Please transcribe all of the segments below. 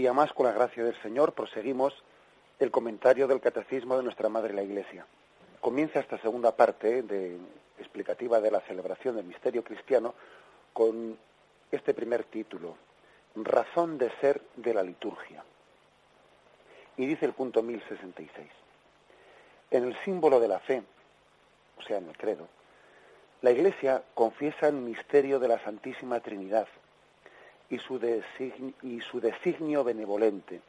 día más, con la gracia del Señor, proseguimos el comentario del Catecismo de nuestra Madre la Iglesia. Comienza esta segunda parte explicativa de la celebración del misterio cristiano con este primer título, Razón de ser de la liturgia. Y dice el punto 1066. En el símbolo de la fe, o sea, en el credo, la Iglesia confiesa el misterio de la Santísima Trinidad y su designio benevolente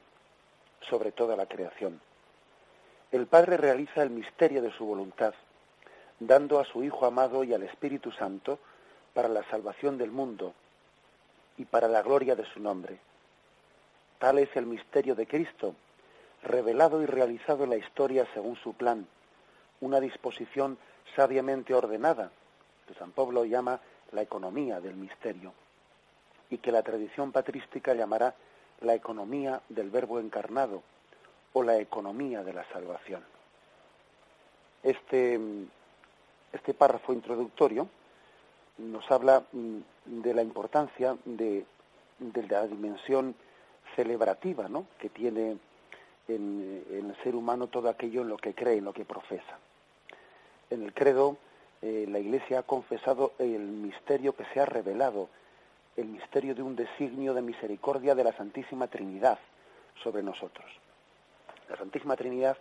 sobre toda la creación. El Padre realiza el misterio de su voluntad, dando a su Hijo amado y al Espíritu Santo para la salvación del mundo y para la gloria de su nombre. Tal es el misterio de Cristo, revelado y realizado en la historia según su plan, una disposición sabiamente ordenada, que San Pablo llama la economía del misterio, y que la tradición patrística llamará la economía del Verbo encarnado o la economía de la salvación. Este párrafo introductorio nos habla de la importancia de la dimensión celebrativa, ¿no?, que tiene en el ser humano todo aquello en lo que cree, en lo que profesa. En el credo, la Iglesia ha confesado el misterio que se ha revelado, el misterio de un designio de misericordia de la Santísima Trinidad sobre nosotros. La Santísima Trinidad,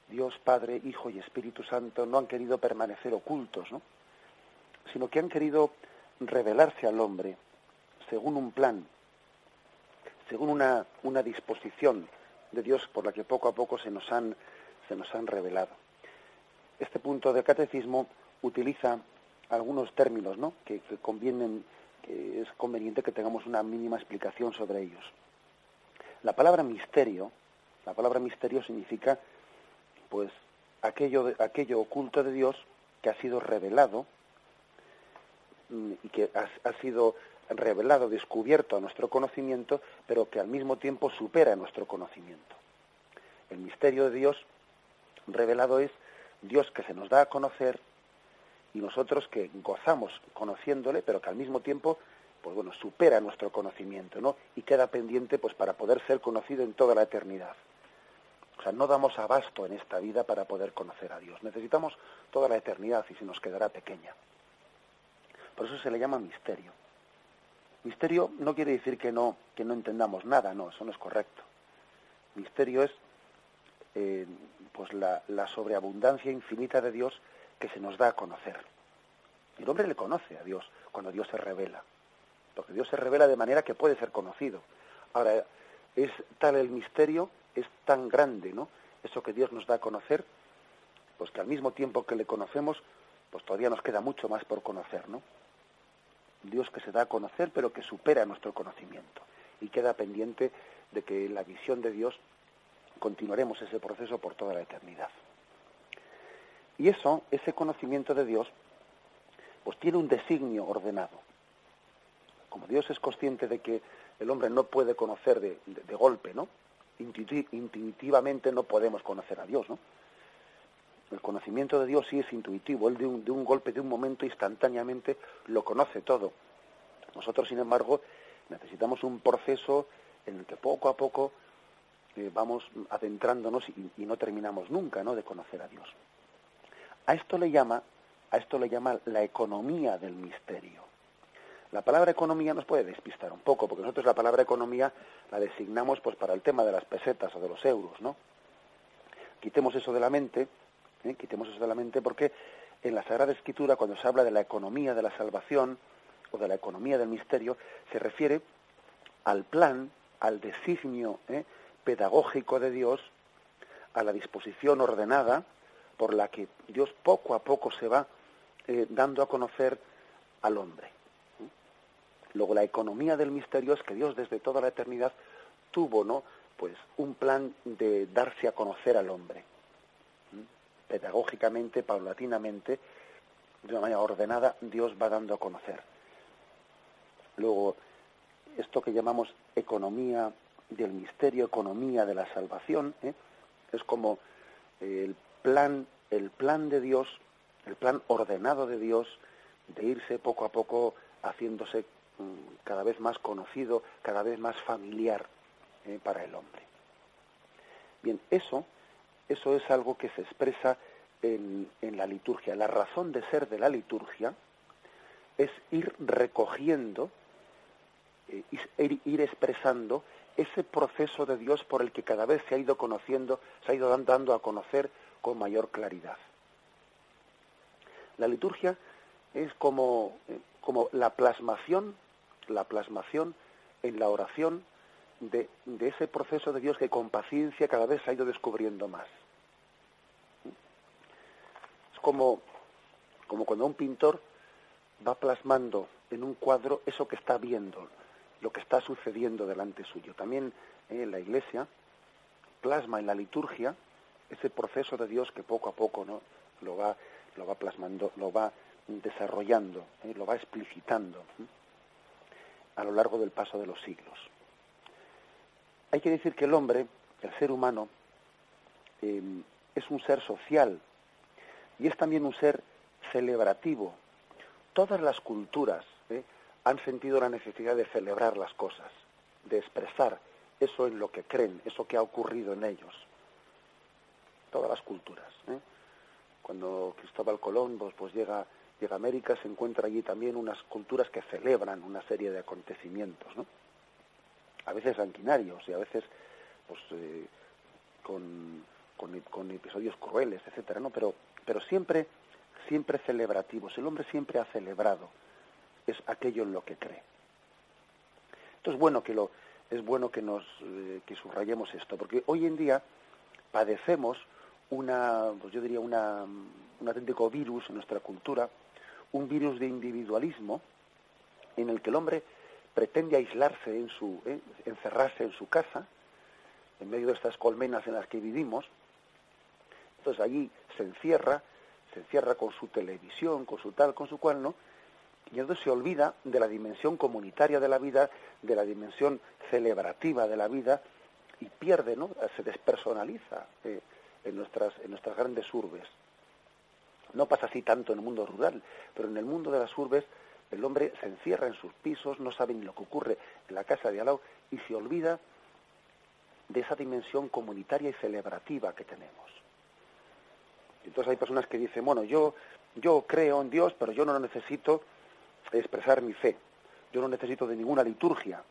Dios Padre, Hijo y Espíritu Santo, no han querido permanecer ocultos, ¿no?, sino que han querido revelarse al hombre según un plan, según una disposición de Dios por la que poco a poco se nos han revelado. Este punto del catecismo utiliza algunos términos, ¿no?, que es conveniente que tengamos una mínima explicación sobre ellos. La palabra misterio significa, pues, aquello oculto de Dios que ha sido revelado y que ha sido revelado, descubierto a nuestro conocimiento, pero que al mismo tiempo supera nuestro conocimiento. El misterio de Dios revelado es Dios que se nos da a conocer y nosotros que gozamos conociéndole, pero que al mismo tiempo, pues bueno, supera nuestro conocimiento, ¿no?, y queda pendiente, pues, para poder ser conocido en toda la eternidad. O sea, no damos abasto en esta vida para poder conocer a Dios. Necesitamos toda la eternidad y se nos quedará pequeña. Por eso se le llama misterio. Misterio no quiere decir que no entendamos nada, no, eso no es correcto. Misterio es pues la sobreabundancia infinita de Dios que se nos da a conocer. El hombre le conoce a Dios cuando Dios se revela, porque Dios se revela de manera que puede ser conocido. Ahora, es tal el misterio, es tan grande, ¿no?, eso que Dios nos da a conocer, pues que al mismo tiempo que le conocemos, pues todavía nos queda mucho más por conocer, ¿no? Dios que se da a conocer, pero que supera nuestro conocimiento, y queda pendiente de que en la visión de Dios continuaremos ese proceso por toda la eternidad. Y ese conocimiento de Dios, pues tiene un designio ordenado. Como Dios es consciente de que el hombre no puede conocer de golpe, ¿no?, intuitivamente no podemos conocer a Dios, ¿no? El conocimiento de Dios sí es intuitivo, él de un golpe, de un momento, instantáneamente lo conoce todo. Nosotros, sin embargo, necesitamos un proceso en el que poco a poco vamos adentrándonos y no terminamos nunca, ¿no?, de conocer a Dios. A esto le llama la economía del misterio. La palabra economía nos puede despistar un poco, porque nosotros la palabra economía la designamos, pues, para el tema de las pesetas o de los euros, ¿no? Quitemos eso de la mente, porque en la Sagrada Escritura, cuando se habla de la economía de la salvación o de la economía del misterio, se refiere al plan, al designio pedagógico de Dios, a la disposición ordenada por la que Dios poco a poco se va dando a conocer al hombre. Luego, la economía del misterio es que Dios desde toda la eternidad tuvo, ¿no?, pues un plan de darse a conocer al hombre. Pedagógicamente, paulatinamente, de una manera ordenada, Dios va dando a conocer. Luego, esto que llamamos economía del misterio, economía de la salvación, es como el plan de Dios, el plan ordenado de Dios, de irse poco a poco haciéndose cada vez más conocido, cada vez más familiar para el hombre. Bien, eso es algo que se expresa en la liturgia. La razón de ser de la liturgia es ir recogiendo, ir expresando ese proceso de Dios por el que cada vez se ha ido conociendo, se ha ido dando a conocer con mayor claridad. La liturgia es como la plasmación en la oración de ese proceso de Dios que con paciencia cada vez se ha ido descubriendo más. Es como cuando un pintor va plasmando en un cuadro eso que está viendo, lo que está sucediendo delante suyo. También la Iglesia plasma en la liturgia ese proceso de Dios que poco a poco, ¿no?, lo va plasmando, lo va desarrollando, lo va explicitando a lo largo del paso de los siglos. Hay que decir que el hombre, el ser humano, es un ser social y es también un ser celebrativo. Todas las culturas han sentido la necesidad de celebrar las cosas, de expresar eso en lo que creen, eso que ha ocurrido en ellos. Todas las culturas. Cuando Cristóbal Colón pues llega a América, se encuentra allí también unas culturas que celebran una serie de acontecimientos, ¿no? A veces sanguinarios y a veces pues con episodios crueles, etcétera, ¿no? Pero siempre celebrativos. El hombre siempre ha celebrado es aquello en lo que cree. Entonces es bueno que subrayemos esto, porque hoy en día padecemos un auténtico virus en nuestra cultura, un virus de individualismo en el que el hombre pretende aislarse encerrarse en su casa, en medio de estas colmenas en las que vivimos. Entonces allí se encierra con su televisión, con su tal, con su cual, ¿no? Y entonces se olvida de la dimensión comunitaria de la vida, de la dimensión celebrativa de la vida, y pierde, ¿no?, se despersonaliza en nuestras grandes urbes. No pasa así tanto en el mundo rural, pero en el mundo de las urbes el hombre se encierra en sus pisos, no sabe ni lo que ocurre en la casa de al lado y se olvida de esa dimensión comunitaria y celebrativa que tenemos. Entonces hay personas que dicen, bueno, yo creo en Dios, pero yo no necesito expresar mi fe, yo no necesito de ninguna liturgia,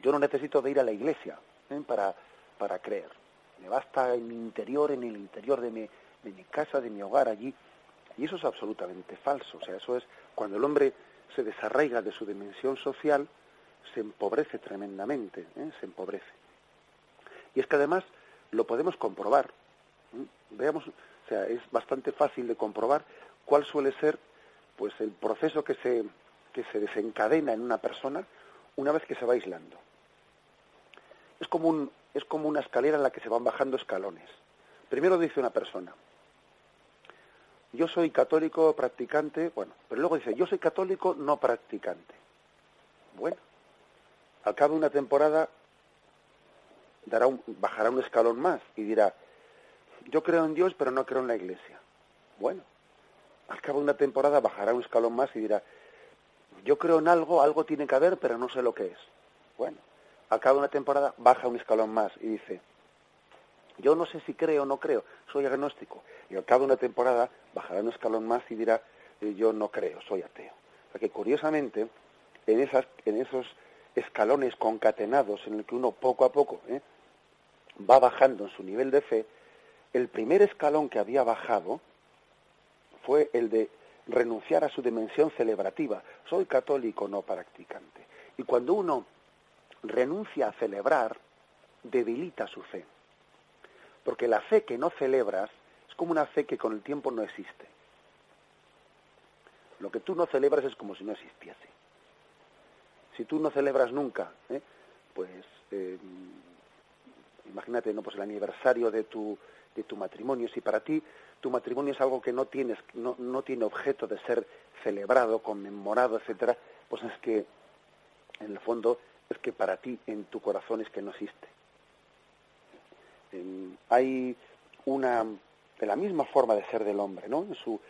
yo no necesito de ir a la iglesia para creer. Me basta en mi interior, en el interior de mi casa, de mi hogar allí. Y eso es absolutamente falso. O sea, eso es cuando el hombre se desarraiga de su dimensión social, se empobrece tremendamente, se empobrece. Y es que además lo podemos comprobar. Veamos, o sea, es bastante fácil de comprobar cuál suele ser pues el proceso que se desencadena en una persona una vez que se va aislando. Es como una escalera en la que se van bajando escalones. Primero dice una persona, yo soy católico practicante, bueno, pero luego dice, yo soy católico no practicante. Bueno, al cabo de una temporada bajará un escalón más y dirá, yo creo en Dios pero no creo en la Iglesia. Bueno, al cabo de una temporada bajará un escalón más y dirá, yo creo en algo tiene que haber pero no sé lo que es. Bueno, al cabo de una temporada baja un escalón más y dice, yo no sé si creo o no creo, soy agnóstico. Y al cabo de una temporada bajará un escalón más y dirá, yo no creo, soy ateo. O sea que curiosamente, en esos escalones concatenados en el que uno poco a poco va bajando en su nivel de fe, el primer escalón que había bajado fue el de renunciar a su dimensión celebrativa. Soy católico no practicante. Y cuando uno renuncia a celebrar, debilita su fe. Porque la fe que no celebras es como una fe que con el tiempo no existe. Lo que tú no celebras es como si no existiese. Si tú no celebras nunca, imagínate, ¿no?, pues el aniversario de tu matrimonio, si para ti tu matrimonio es algo que no tiene objeto de ser celebrado, conmemorado, etcétera, pues es que en el fondo es que para ti en tu corazón es que no existe. Hay de la misma forma de ser del hombre, ¿no?, en su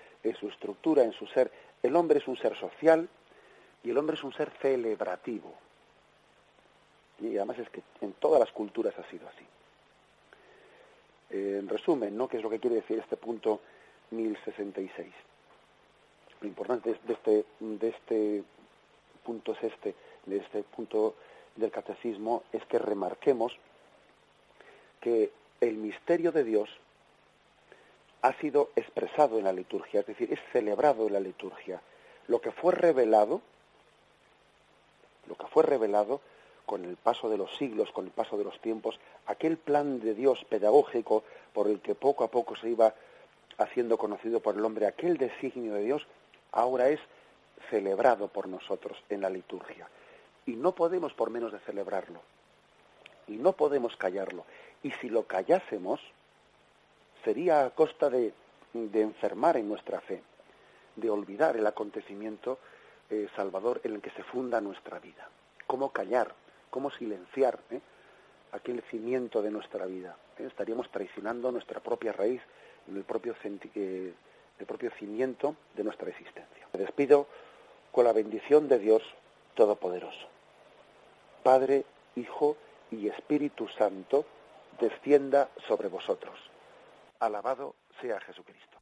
estructura, en su ser. El hombre es un ser social y el hombre es un ser celebrativo. Y además es que en todas las culturas ha sido así. En resumen, ¿no?, ¿qué es lo que quiere decir este punto 1066? Lo importante de este punto del catecismo es que remarquemos que el misterio de Dios ha sido expresado en la liturgia, es decir, es celebrado en la liturgia. Lo que fue revelado con el paso de los siglos, con el paso de los tiempos, aquel plan de Dios pedagógico por el que poco a poco se iba haciendo conocido por el hombre, aquel designio de Dios, ahora es celebrado por nosotros en la liturgia. Y no podemos por menos de celebrarlo. Y no podemos callarlo. Y si lo callásemos, sería a costa de enfermar en nuestra fe, de olvidar el acontecimiento salvador en el que se funda nuestra vida. ¿Cómo callar? ¿Cómo silenciar aquel cimiento de nuestra vida? Estaríamos traicionando nuestra propia raíz, el propio cimiento de nuestra existencia. Me despido con la bendición de Dios Todopoderoso. Padre, Hijo y Espíritu Santo, descienda sobre vosotros. Alabado sea Jesucristo.